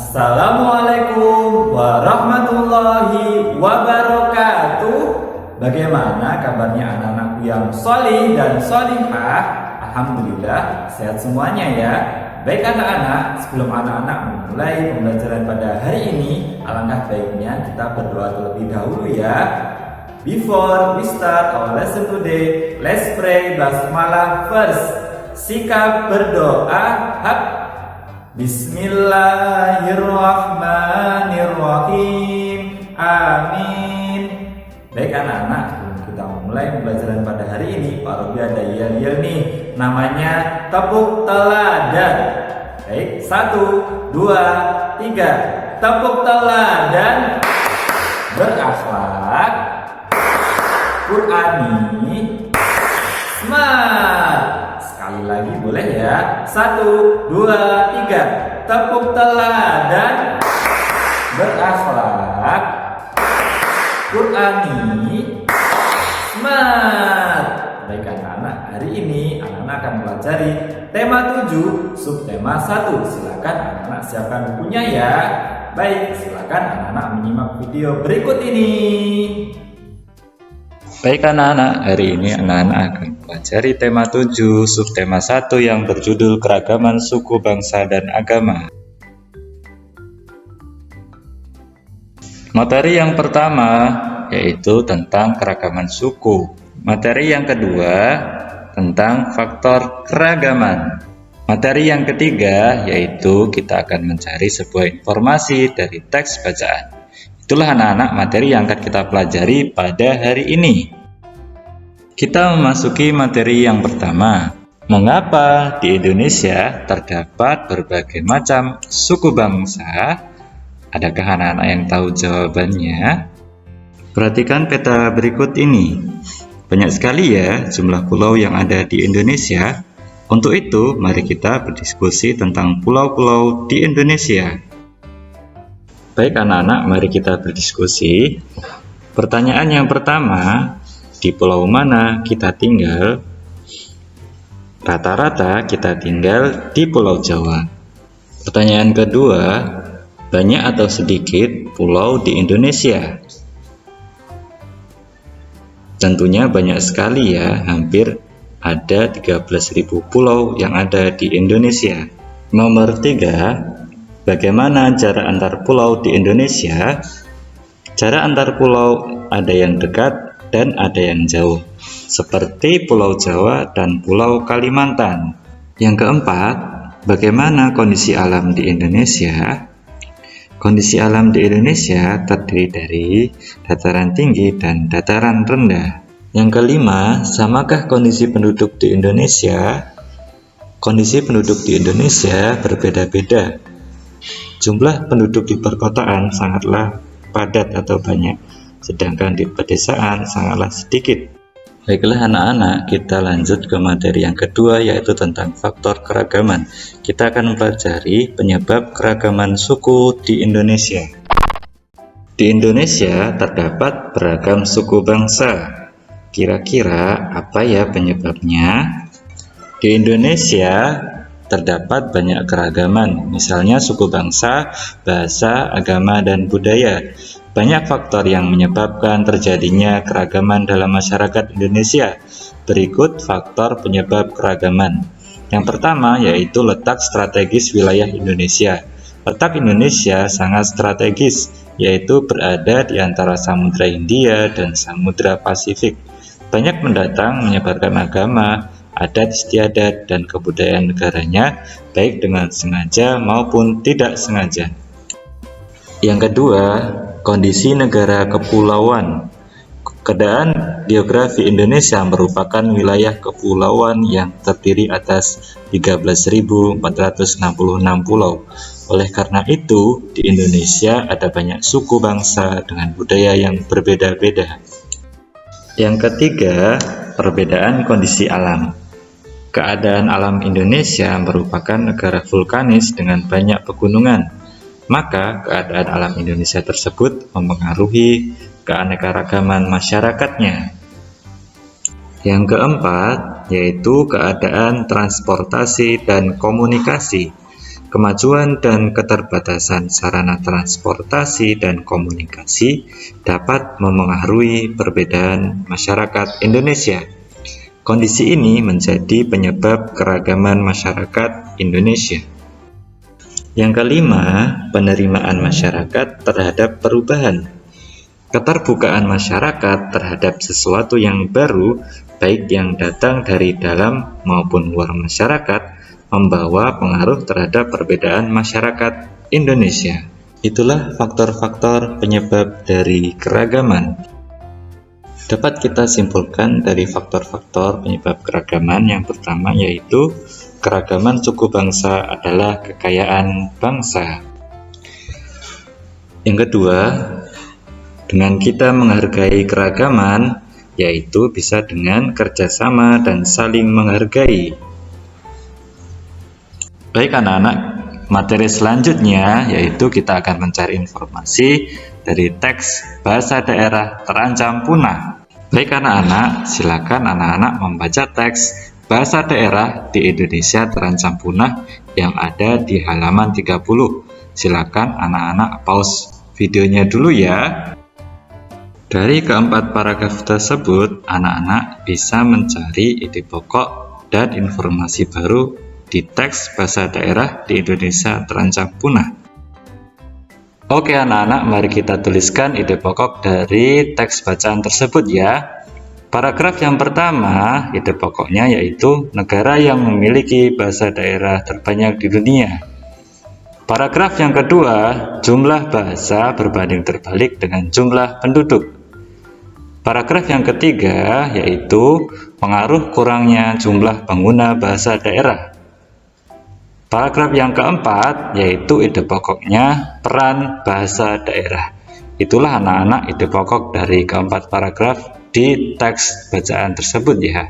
Assalamualaikum warahmatullahi wabarakatuh. Bagaimana kabarnya anak-anakku yang solih dan solihah? Alhamdulillah sehat semuanya ya. Baik anak-anak, sebelum anak-anak memulai pembelajaran pada hari ini, alangkah baiknya kita berdoa terlebih dahulu ya. Before we start our lesson today, let's pray basmalah first. Sikap berdoa. Bismillahirrahmanirrahim. Amin. Baik anak-anak, kita mulai pembelajaran pada hari ini. Pak Robi ada yel-yel nih, namanya tepuk teladan. Baik, 1, 2, 3. Tepuk teladan. Berakhlak, Qur'ani, smart. Sekali lagi boleh ya. 1, 2, 3. Tepuk teladan. Berakhlak, Qur'ani, smart. Baik anak-anak, hari ini anak-anak akan mempelajari tema 7, subtema 1. Silakan anak-anak siapkan bukunya ya. Baik, silakan anak-anak menyimak video berikut ini. Baik anak-anak, hari ini anak-anak akan mempelajari tema 7, subtema 1 yang berjudul keragaman suku, bangsa, dan agama. Materi yang pertama yaitu tentang keragaman suku. Materi yang kedua tentang faktor keragaman. Materi yang ketiga yaitu kita akan mencari sebuah informasi dari teks bacaan. Itulah anak-anak materi yang akan kita pelajari pada hari ini. Kita memasuki materi yang pertama. Mengapa di Indonesia terdapat berbagai macam suku bangsa? Adakah anak-anak yang tahu jawabannya? Perhatikan peta berikut ini. Banyak sekali ya jumlah pulau yang ada di Indonesia. Untuk itu, mari kita berdiskusi tentang pulau-pulau di Indonesia. Baik anak-anak, mari kita berdiskusi. Pertanyaan yang pertama, di pulau mana kita tinggal? Rata-rata kita tinggal di Pulau Jawa. Pertanyaan kedua, banyak atau sedikit pulau di Indonesia? Tentunya banyak sekali ya, hampir ada 13.000 pulau yang ada di Indonesia. Nomor 3, bagaimana jarak antar pulau di Indonesia? Jarak antar pulau ada yang dekat dan ada yang jauh, seperti Pulau Jawa dan Pulau Kalimantan. Yang keempat, bagaimana kondisi alam di Indonesia? Kondisi alam di Indonesia terdiri dari dataran tinggi dan dataran rendah. Yang kelima, samakah kondisi penduduk di Indonesia? Kondisi penduduk di Indonesia berbeda-beda. Jumlah penduduk di perkotaan sangatlah padat atau banyak, sedangkan di pedesaan sangatlah sedikit. Baiklah anak-anak, kita lanjut ke materi yang kedua yaitu tentang faktor keragaman. Kita akan mempelajari penyebab keragaman suku di Indonesia. Di Indonesia terdapat beragam suku bangsa. Kira-kira apa ya penyebabnya? Di Indonesia terdapat banyak keragaman, misalnya suku bangsa, bahasa, agama, dan budaya. Banyak faktor yang menyebabkan terjadinya keragaman dalam masyarakat Indonesia. Berikut faktor penyebab keragaman. Yang pertama yaitu letak strategis wilayah Indonesia. Letak Indonesia sangat strategis, yaitu berada di antara Samudra Hindia dan Samudra Pasifik. Banyak pendatang menyebarkan agama, adat istiadat, dan kebudayaan negaranya, baik dengan sengaja maupun tidak sengaja. Yang kedua, kondisi negara kepulauan. Keadaan geografi Indonesia merupakan wilayah kepulauan yang terdiri atas 13.466 pulau. Oleh karena itu, di Indonesia ada banyak suku bangsa dengan budaya yang berbeda-beda. Yang ketiga, perbedaan kondisi alam. Keadaan alam Indonesia merupakan negara vulkanis dengan banyak pegunungan. Maka keadaan alam Indonesia tersebut mempengaruhi keanekaragaman masyarakatnya. Yang keempat, yaitu keadaan transportasi dan komunikasi. kemajuan dan keterbatasan sarana transportasi dan komunikasi dapat memengaruhi perbedaan masyarakat Indonesia. Kondisi ini menjadi penyebab keragaman masyarakat Indonesia. Yang kelima, penerimaan masyarakat terhadap perubahan. Keterbukaan masyarakat terhadap sesuatu yang baru, baik yang datang dari dalam maupun luar masyarakat, membawa pengaruh terhadap perbedaan masyarakat Indonesia. Itulah faktor-faktor penyebab dari keragaman. Dapat kita simpulkan dari faktor-faktor penyebab keragaman yang pertama yaitu keragaman suku bangsa adalah kekayaan bangsa. Yang kedua, dengan kita menghargai keragaman, yaitu bisa dengan kerjasama dan saling menghargai. Baik anak-anak, materi selanjutnya yaitu kita akan mencari informasi dari teks bahasa daerah terancam punah. Baik anak-anak, silakan anak-anak membaca teks bahasa daerah di Indonesia terancam punah yang ada di halaman 30. Silakan anak-anak pause videonya dulu ya. Dari keempat paragraf tersebut, anak-anak bisa mencari ide pokok dan informasi baru di teks bahasa daerah di Indonesia terancam punah. Oke anak-anak, mari kita tuliskan ide pokok dari teks bacaan tersebut ya. Paragraf yang pertama, ide pokoknya yaitu negara yang memiliki bahasa daerah terbanyak di dunia. Paragraf yang kedua, jumlah bahasa berbanding terbalik dengan jumlah penduduk. Paragraf yang ketiga yaitu pengaruh kurangnya jumlah pengguna bahasa daerah. Paragraf yang keempat yaitu ide pokoknya peran bahasa daerah. Itulah anak-anak ide pokok dari keempat paragraf di teks bacaan tersebut ya.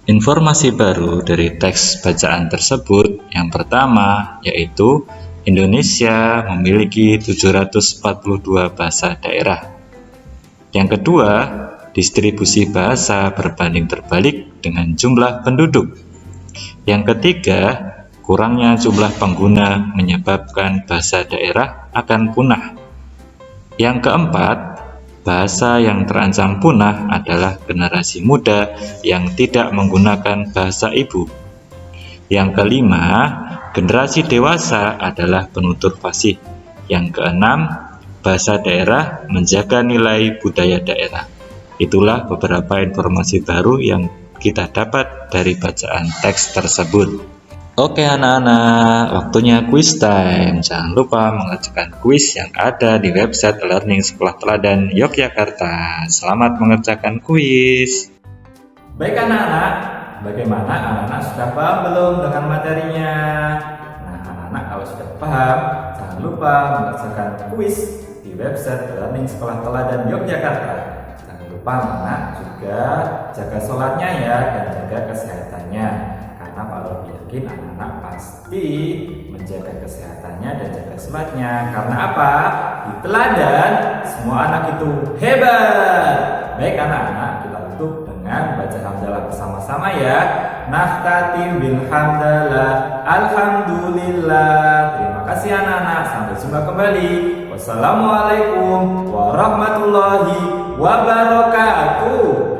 Informasi baru dari teks bacaan tersebut yang pertama yaitu Indonesia memiliki 742 bahasa daerah. Yang kedua, distribusi bahasa berbanding terbalik dengan jumlah penduduk. Yang ketiga, kurangnya jumlah pengguna menyebabkan bahasa daerah akan punah. Yang keempat, bahasa yang terancam punah adalah generasi muda yang tidak menggunakan bahasa ibu. Yang kelima, generasi dewasa adalah penutur fasih. Yang keenam, bahasa daerah menjaga nilai budaya daerah. Itulah beberapa informasi baru yang kita dapat dari bacaan teks tersebut. Oke anak-anak, waktunya quiz time. Jangan lupa mengerjakan quiz yang ada di website Learning Sekolah Teladan Yogyakarta. Selamat mengerjakan quiz. Baik anak-anak, bagaimana anak-anak sudah paham belum dengan materinya? Nah anak-anak kalau sudah paham, jangan lupa mengerjakan quiz di website Learning Sekolah Teladan Yogyakarta. Jangan lupa anak juga jaga sholatnya ya dan jaga kesehatannya. Karena Pak Robi yakin anak-anak pasti menjaga kesehatannya dan jaga sholatnya. Karena apa? Di teladan semua anak itu hebat. Baik anak-anak, kita tutup dengan baca hamdalah bersama-sama ya. Naftatim bil hamdalah, alhamdulillah. Terima kasih anak-anak, sampai jumpa kembali. Wassalamualaikum warahmatullahi wabarakatuh.